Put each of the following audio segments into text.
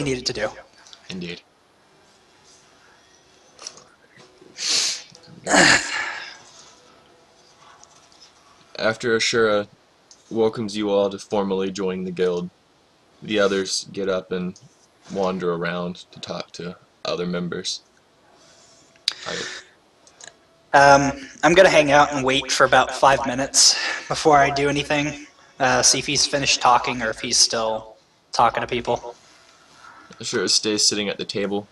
we need it to do. Indeed. After Ashura welcomes you all to formally join the guild, the others get up and wander around to talk to other members. I'm gonna hang out and wait for about 5 minutes before I do anything. See if he's finished talking or if he's still talking to people. Ashura stays sitting at the table.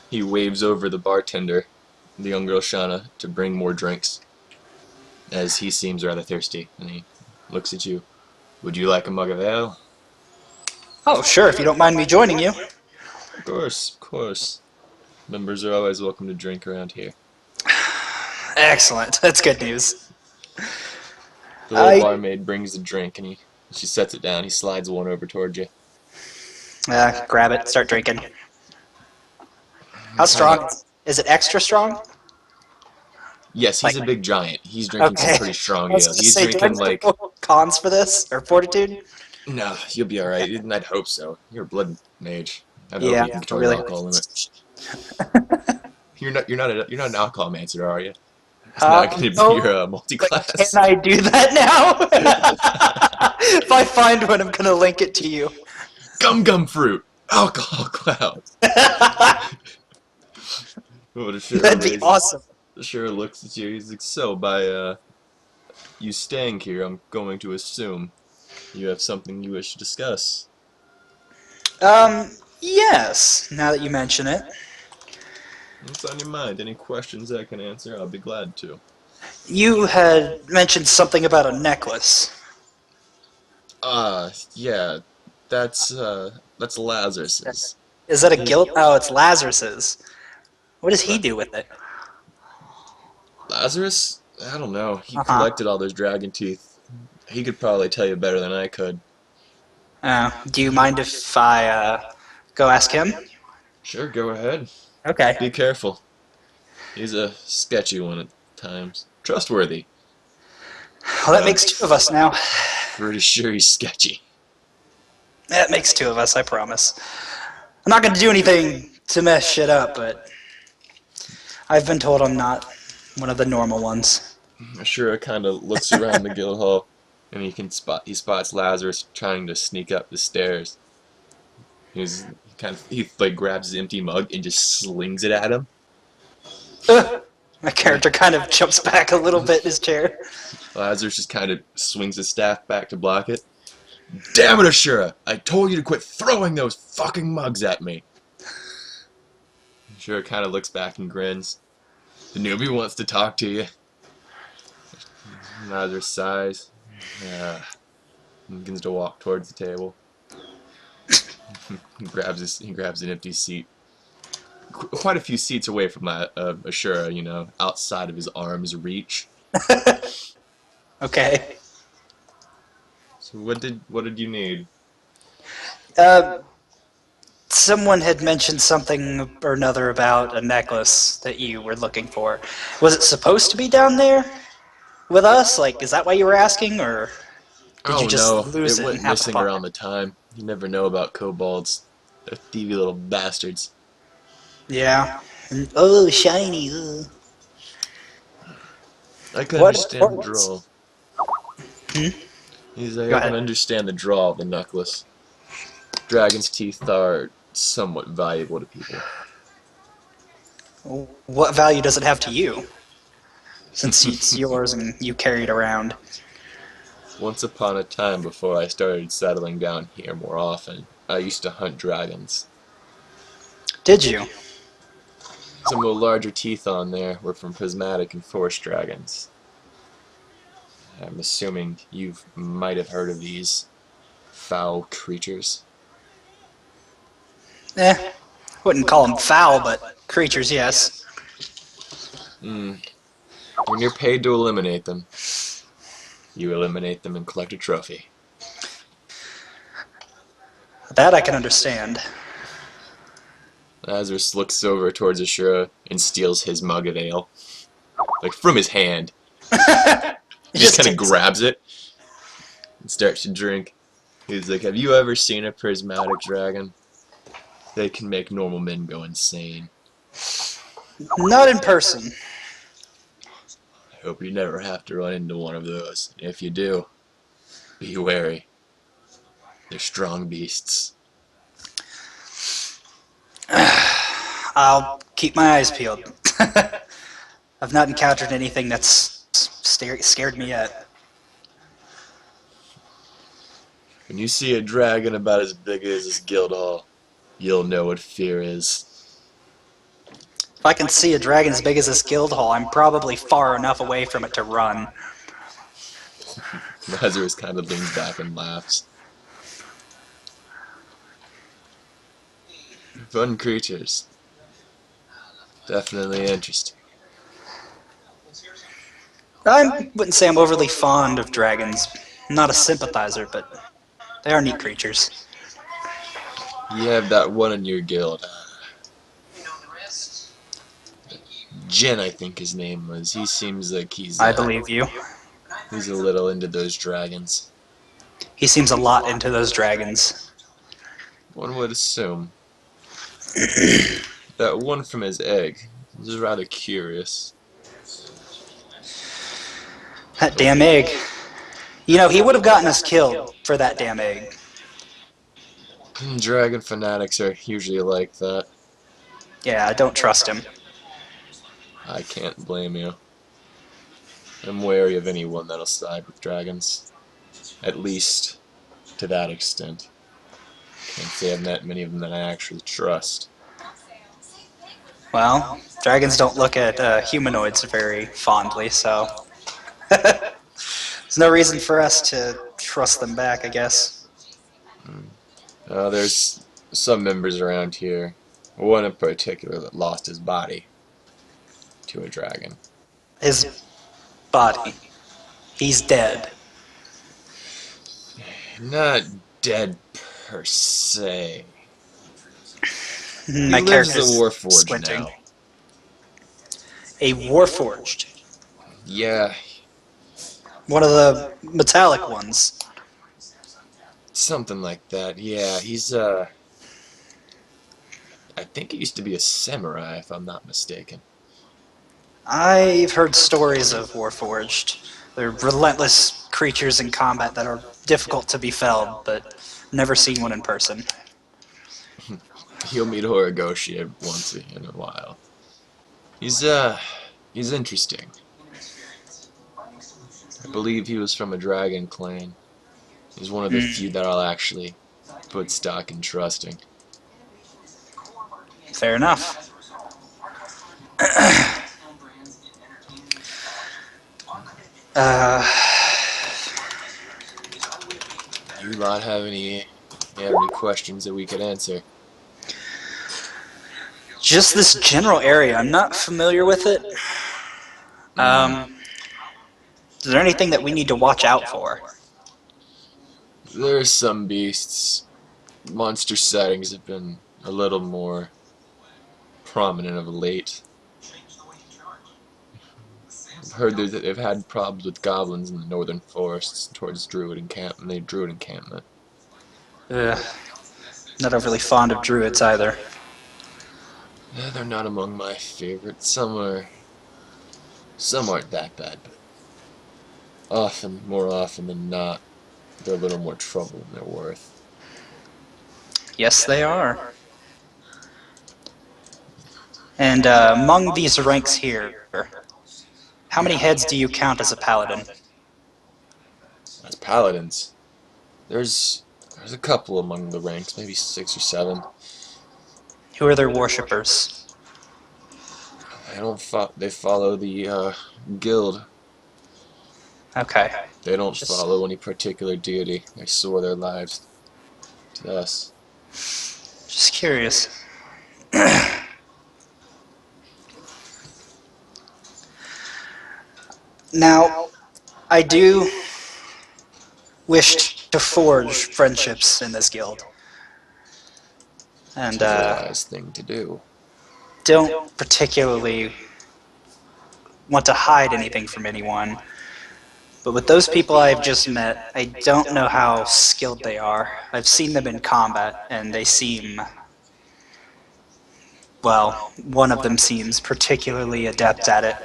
He waves over the bartender, the young girl Shauna, to bring more drinks, as he seems rather thirsty, and he looks at you. Would you like a mug of ale? Oh, sure, if you don't mind me joining you. Of course, of course. Members are always welcome to drink around here. Excellent. That's good news. The little barmaid brings the drink, and she sets it down. He slides one over towards you. Grab it, start drinking. How strong? Is it extra strong? Yes, he's a big giant. He's drinking some pretty strong ale. He's drinking like... cons for this? Or fortitude? No, you'll be alright. I'd hope so. You're a blood mage. I hope Yeah, you can control really. your alcohol limit. You're not an alcohol-mancer, are you? It's not going to be your multi-class. Can I do that now? If I find one, I'm going to link it to you. Gum fruit! Alcohol cloud! That'd be awesome. Ashura looks at you. He's like, so, by you staying here, I'm going to assume you have something you wish to discuss. Yes, now that you mention it. What's on your mind? Any questions I can answer? I'll be glad to. You had mentioned something about a necklace. Yeah. That's Lazarus's. Is that a guild? Oh, it's Lazarus's. What does he do with it? Lazarus? I don't know. He collected all those dragon teeth. He could probably tell you better than I could. Do you mind if I go ask him? Sure, go ahead. Okay. Be careful. He's a sketchy one at times. Trustworthy. Well, that makes 2 of us now. Pretty sure he's sketchy. That makes 2 of us, I promise. I'm not going to do anything to mess shit up, but I've been told I'm not one of the normal ones. Ashura kind of looks around the guild hall, and he spots Lazarus trying to sneak up the stairs. He grabs his empty mug and just slings it at him. My character kind of jumps back a little bit in his chair. Lazarus just kind of swings his staff back to block it. Damn it, Ashura! I told you to quit throwing those fucking mugs at me! Ashura kind of looks back and grins. The newbie wants to talk to you. Lazarus sighs. He begins to walk towards the table. He grabs an empty seat. Quite a few seats away from Ashura, you know, outside of his arm's reach. Okay. So what did you need? Someone had mentioned something or another about a necklace that you were looking for. Was it supposed to be down there with us? Like, is that why you were asking, or did you just lose it? It went missing around the time. You never know about kobolds. They're thievy little bastards. Yeah. Oh, shiny. I can understand the draw. I can understand the draw of the necklace. Dragon's teeth are somewhat valuable to people. What value does it have to you? Since it's yours and you carry it around. Once upon a time, before I started settling down here more often, I used to hunt dragons. Did you? Some of the larger teeth on there were from prismatic and forest dragons. I'm assuming you might have heard of these foul creatures. Wouldn't call them foul, but creatures, yes. When you're paid to eliminate them, you eliminate them and collect a trophy. That I can understand. Lazarus looks over towards Ashura and steals his mug of ale. Like, from his hand. He just kind of grabs it and starts to drink. He's like, have you ever seen a prismatic dragon? They can make normal men go insane. Not in person. I hope you never have to run into one of those. If you do, be wary. They're strong beasts. I'll keep my eyes peeled. I've not encountered anything that's scared me yet. When you see a dragon about as big as this guild hall, you'll know what fear is. If I can see a dragon as big as this guild hall, I'm probably far enough away from it to run. Lazarus kind of leans back and laughs. Fun creatures. Definitely interesting. I wouldn't say I'm overly fond of dragons. I'm not a sympathizer, but they are neat creatures. You have that one in your guild. Jin, I think his name was. He seems like I believe you. he's a little into those dragons. He seems a lot into those dragons. One would assume. That one from his egg is rather curious. That damn egg. You know, he would have gotten us killed for that damn egg. Dragon fanatics are usually like that. Yeah, I don't trust him. I can't blame you. I'm wary of anyone that'll side with dragons. At least to that extent. Can't say I've met many of them that I actually trust. Well, dragons don't look at humanoids very fondly, so there's no reason for us to trust them back, I guess. There's some members around here, one in particular that lost his body to a dragon. His body. He's dead. Not dead per se. My He lives the character's Warforged squinting. now. A Warforged. Yeah, One of the metallic ones. something like that. Yeah, he's I think he used to be a samurai, if I'm not mistaken. I've heard stories of Warforged. They're relentless creatures in combat that are difficult to be felled, but never seen one in person. He'll meet Horikoshi once in a while. He's interesting. I believe he was from a dragon clan. He's one of the few that I'll actually put stock in trusting. Fair enough. You lot have any questions that we could answer? Just this general area. I'm not familiar with it. Is there anything that we need to watch out for? There's some beasts. Monster sightings have been a little more prominent of late. I've heard that they've had problems with goblins in the northern forests towards the Druid encampment. Not overly fond of druids either. Yeah, they're not among my favorites. Some aren't that bad, but more often than not, they're a little more trouble than they're worth. Yes, they are. And among these ranks here, how many heads do you count as a paladin? As paladins, there's a couple among the ranks, maybe 6 or 7. Who are their worshippers? They follow the guild. Okay. They don't follow any particular deity. They swore their lives to us. Just curious. Now, I do wish to forge friendships in this guild. And It's a wise thing to do. don't particularly want to hide anything from anyone. But with those people I've just met, I don't know how skilled they are. I've seen them in combat, and they seem Well, one of them seems particularly adept at it.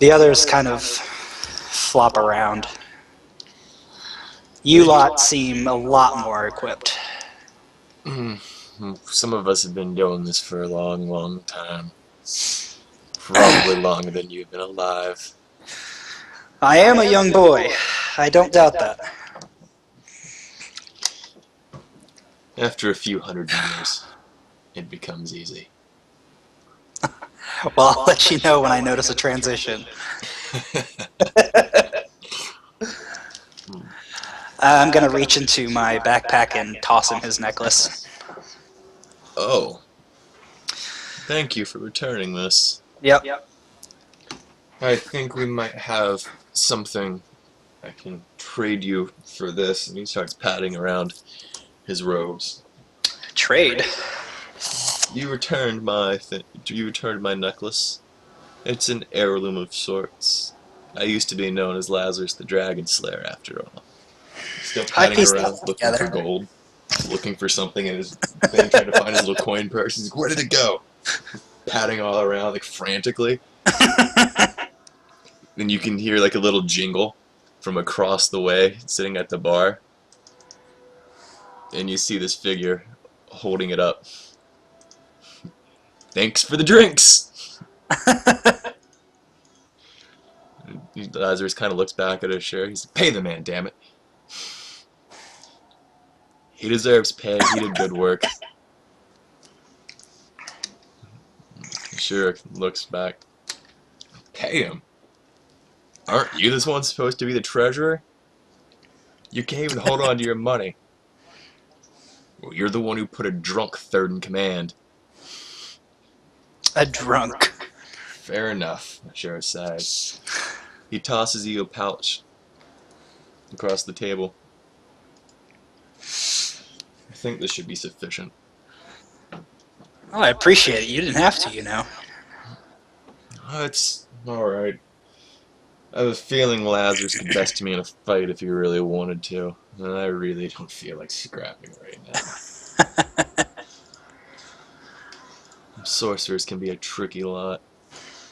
The others kind of flop around. You lot seem a lot more equipped. Some of us have been doing this for a long, long time. Probably longer than you've been alive. I am a young boy. I don't doubt that. After a few hundred years, it becomes easy. Well, I'll let you know when I notice a transition. I'm going to reach into my backpack and toss him his necklace. Oh, thank you for returning this. Yep. I think we might have something I can trade you for this. And he starts patting around his robes. Trade. You returned my necklace. It's an heirloom of sorts. I used to be known as Lazarus the Dragon Slayer, after all. Still I patting pieced around, that looking for together. gold, looking for something in his thing, trying to find his little coin purse. He's like, "Where did it go?" Patting all around, like frantically. Then you can hear like a little jingle from across the way, sitting at the bar, and you see this figure holding it up. Thanks for the drinks. Lazarus kind of looks back at his shirt. He's like, "Pay the man, damn it. He deserves pay. He did good work." Ashura looks back. Pay him? Aren't you this one supposed to be the treasurer? You can't even hold on to your money. Well, you're the one who put a drunk third in command. A drunk. Fair enough, Ashura sighs. He tosses you a pouch across the table. I think this should be sufficient. Oh, I appreciate it. You didn't have to, you know. It's alright. I have a feeling Lazarus could best me in a fight if he really wanted to, and I really don't feel like scrapping right now. Sorcerers can be a tricky lot,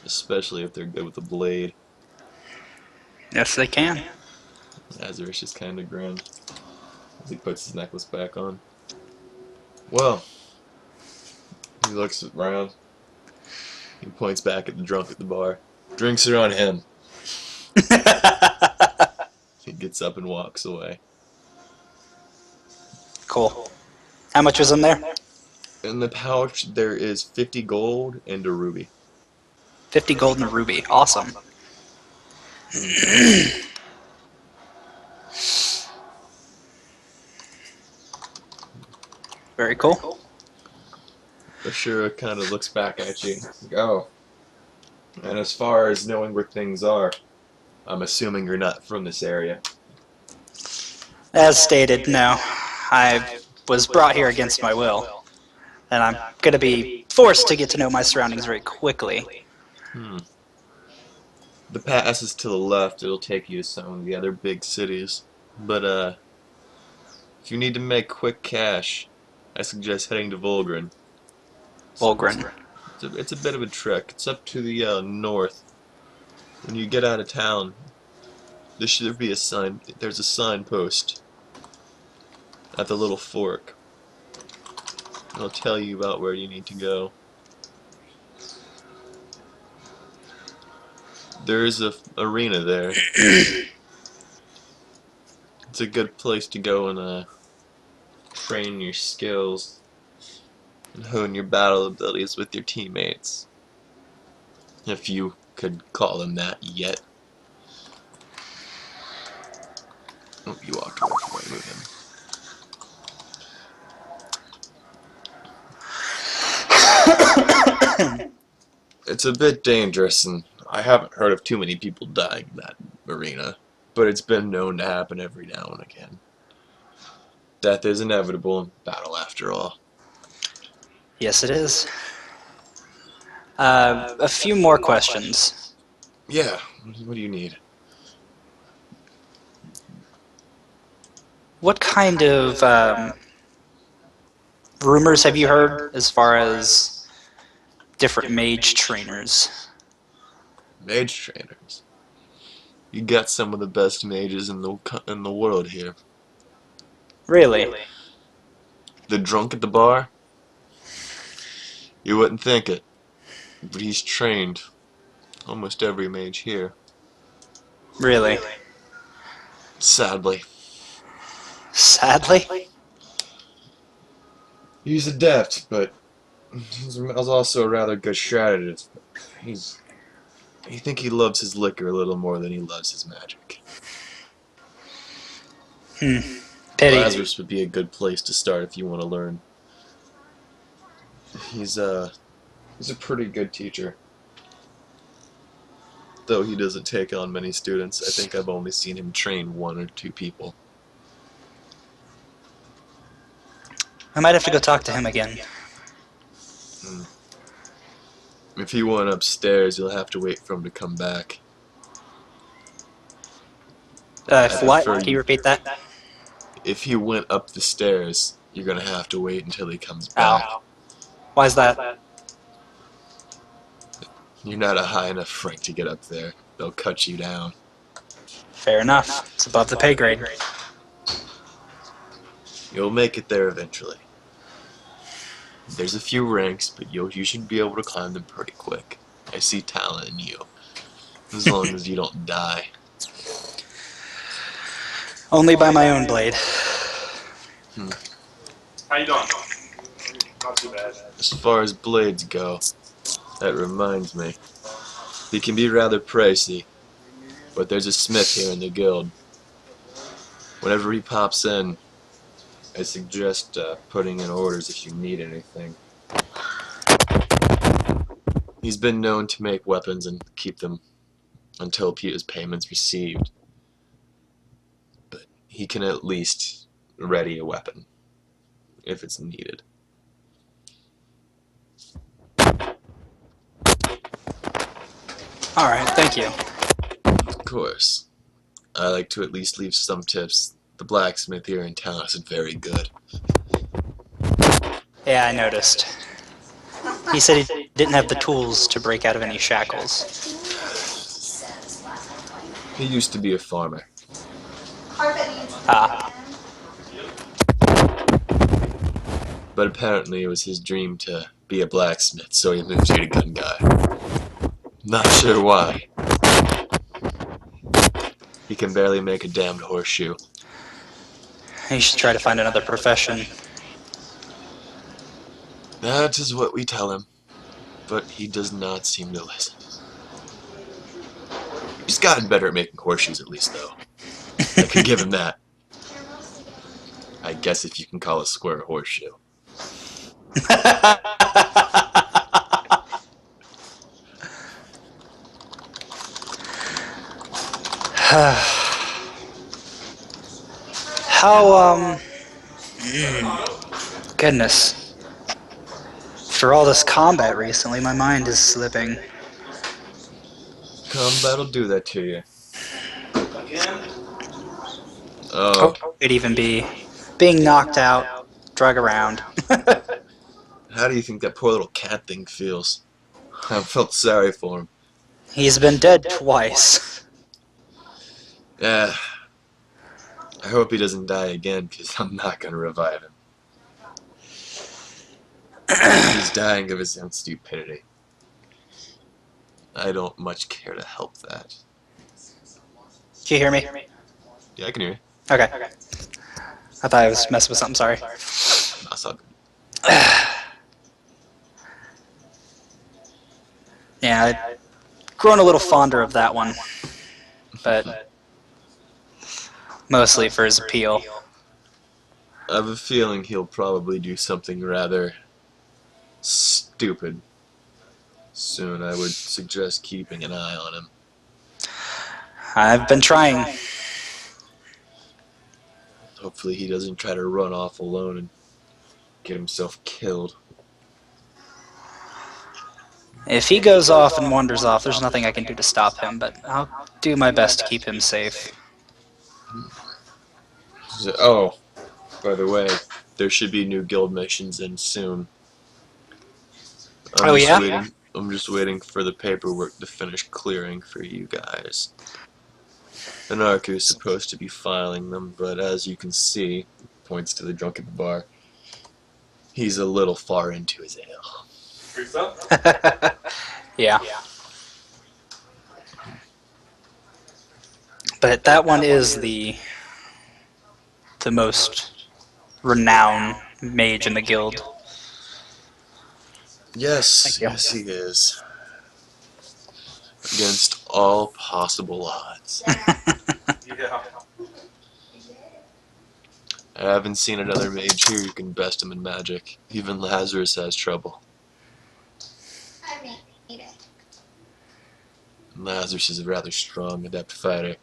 especially if they're good with a blade. Yes, they can. Lazarus just kind of grins as he puts his necklace back on. Well, he looks around. He points back at the drunk at the bar. Drinks are on him. He gets up and walks away. Cool. How much was in there? In the pouch, there is 50 gold and a ruby. 50 gold and a ruby. Awesome. Very cool. Ashura kind of looks back at you. Like, oh. And as far as knowing where things are, I'm assuming you're not from this area. As stated, no. I was brought here against my will, and I'm going to be forced to get to know my surroundings very quickly. The pass is to the left. It'll take you to some of the other big cities. But, if you need to make quick cash, I suggest heading to Volgren. Volgren. It's a bit of a trek. It's up to the north. When you get out of town, there should be a sign. There's a signpost at the little fork. It'll tell you about where you need to go. There is a arena there. It's a good place to go and train your skills and hone your battle abilities with your teammates, if you could call them that yet. Oh, you walked away from where I moved him. It's a bit dangerous, and I haven't heard of too many people dying in that arena, but it's been known to happen every now and again. Death is inevitable in battle, after all. Yes, it is. A few more questions. Yeah, what do you need? What kind of rumors have you heard as far as different mage trainers? Mage trainers. You got some of the best mages in the world here. Really? The drunk at the bar? You wouldn't think it, but he's trained almost every mage here. Really? Sadly. Sadly? He's adept, but he's also a rather good strategist. I think he loves his liquor a little more than he loves his magic. Pity. Lazarus would be a good place to start if you want to learn. He's a pretty good teacher. Though he doesn't take on many students, I think I've only seen him train 1 or 2 people. I might have to go talk to him again. If he went upstairs, you'll have to wait for him to come back. What? Can you repeat that? If he went up the stairs, you're gonna have to wait until he comes back. Ow. Why is that? You're not a high enough rank to get up there. They'll cut you down. Fair enough. It's above the pay grade. You'll make it there eventually. There's a few ranks, but you should be able to climb them pretty quick. I see talent in you. As long as you don't die. Only by my own blade. How you doing? Not too bad. As far as blades go, that reminds me. They can be rather pricey, but there's a smith here in the guild. Whenever he pops in, I suggest putting in orders if you need anything. He's been known to make weapons and keep them until his payment's received. But he can at least ready a weapon if it's needed. Alright, thank you. Of course. I like to at least leave some tips. The blacksmith here in town isn't very good. Yeah, I noticed. He said he didn't have the tools to break out of any shackles. He used to be a farmer. Ah. But apparently it was his dream to be a blacksmith, so he moved here to Gun Guy. Not sure why. He can barely make a damned horseshoe. You should try to find another profession. That is what we tell him, but he does not seem to listen. He's gotten better at making horseshoes at least, though. I could give him that. I guess if you can call a square a horseshoe. How, goodness. After all this combat recently, my mind is slipping. Combat'll do that to you. Again? Oh, Could even be being knocked out, drug around. how do you think that poor little cat thing feels? I felt sorry for him. He's been dead twice. Yeah. I hope he doesn't die again, because I'm not going to revive him. He's dying of his own stupidity. I don't much care to help that. Can you hear me? Yeah, I can hear you. Okay. I thought I was messing with something, sorry. That's all good. Yeah, I've grown a little fonder of that one. But mostly for his appeal. I have a feeling he'll probably do something rather stupid soon. I would suggest keeping an eye on him. I've been trying. Hopefully he doesn't try to run off alone and get himself killed. If he goes off and wanders off, there's nothing I can do to stop him, but I'll do my best to keep him safe. Oh, by the way, there should be new guild missions in soon. Oh, yeah? I'm just waiting for the paperwork to finish clearing for you guys. Anarcho is supposed to be filing them, but as you can see, points to the drunk at the bar, he's a little far into his ale. Free stuff? Yeah. But that one is the most renowned mage in the guild. Yes, Thank you. yes he is. Against all possible odds. Yeah. I haven't seen another mage here who can best him in magic. Even Lazarus has trouble. I made it. Lazarus is a rather strong, adept fighter.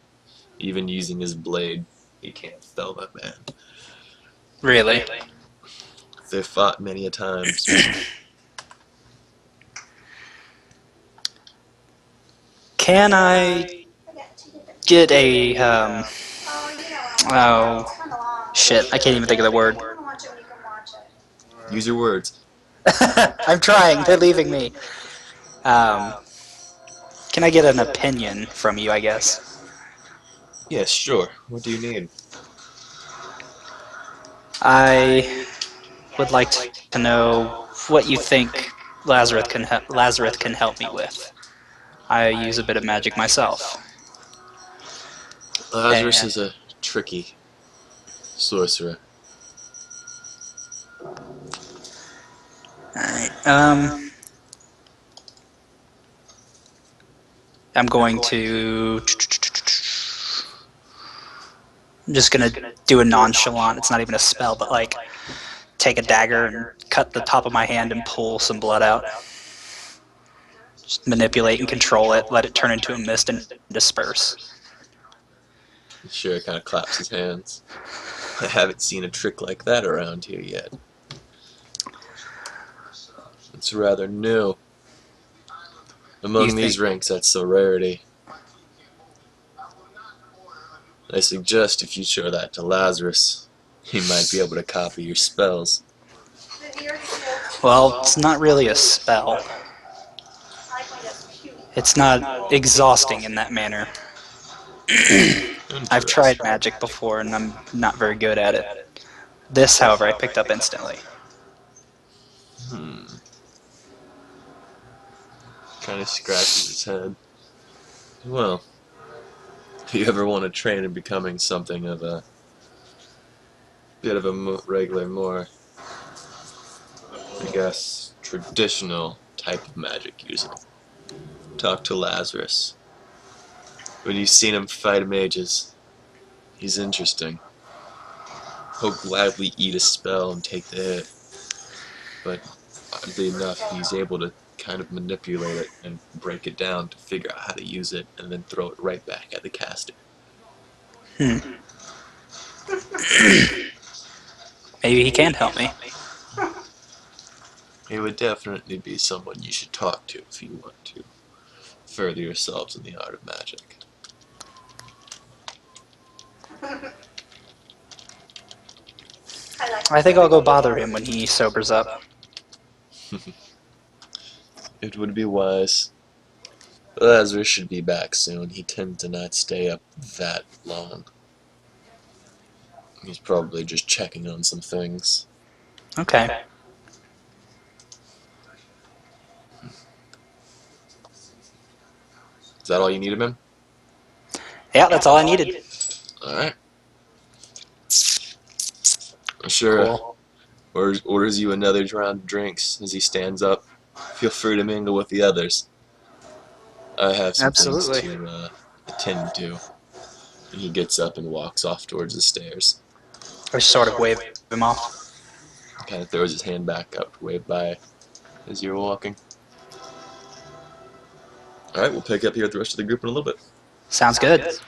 Even using his blade, he can't fell that man. Really? They fought many a times. Can I get a, oh, shit, I can't even think of the word. Use your words. I'm trying, they're leaving me. Can I get an opinion from you, I guess? Yes, sure. What do you need? I would like to know what you think Lazarus can help me with. I use a bit of magic myself. Lazarus And- is a tricky sorcerer. Alright, I'm going to... I'm just gonna do a nonchalant, it's not even a spell, but like, take a dagger and cut the top of my hand and pull some blood out. Just manipulate and control it, let it turn into a mist and disperse. Sure kind of claps his hands. I haven't seen a trick like that around here yet. It's rather new. Among these ranks, that's a rarity. I suggest if you show that to Lazarus, he might be able to copy your spells. Well, it's not really a spell. It's not exhausting in that manner. I've tried magic before and I'm not very good at it. This, however, I picked up instantly. Kind of scratches his head. Well, if you ever want to train in becoming something of a bit of a regular, more, I guess, traditional type of magic user, talk to Lazarus. When you've seen him fight mages, he's interesting. He'll gladly eat a spell and take the hit, but oddly enough, he's able to kind of manipulate it and break it down to figure out how to use it and then throw it right back at the caster. Maybe he can help me. He would definitely be someone you should talk to if you want to further yourselves in the art of magic. I think I'll go bother him when he sobers up. It would be wise. Lazarus should be back soon. He tends to not stay up that long. He's probably just checking on some things. Okay. Is that all you need of him? Yeah, that's all I needed. Alright. Ashura Cool. orders you another round of drinks as he stands up. Feel free to mingle with the others. I have some Absolutely. things to attend to. And he gets up and walks off towards the stairs. I sort of wave him off. Kind of throws his hand back up to wave by as you're walking. Alright, we'll pick up here with the rest of the group in a little bit. Sounds good.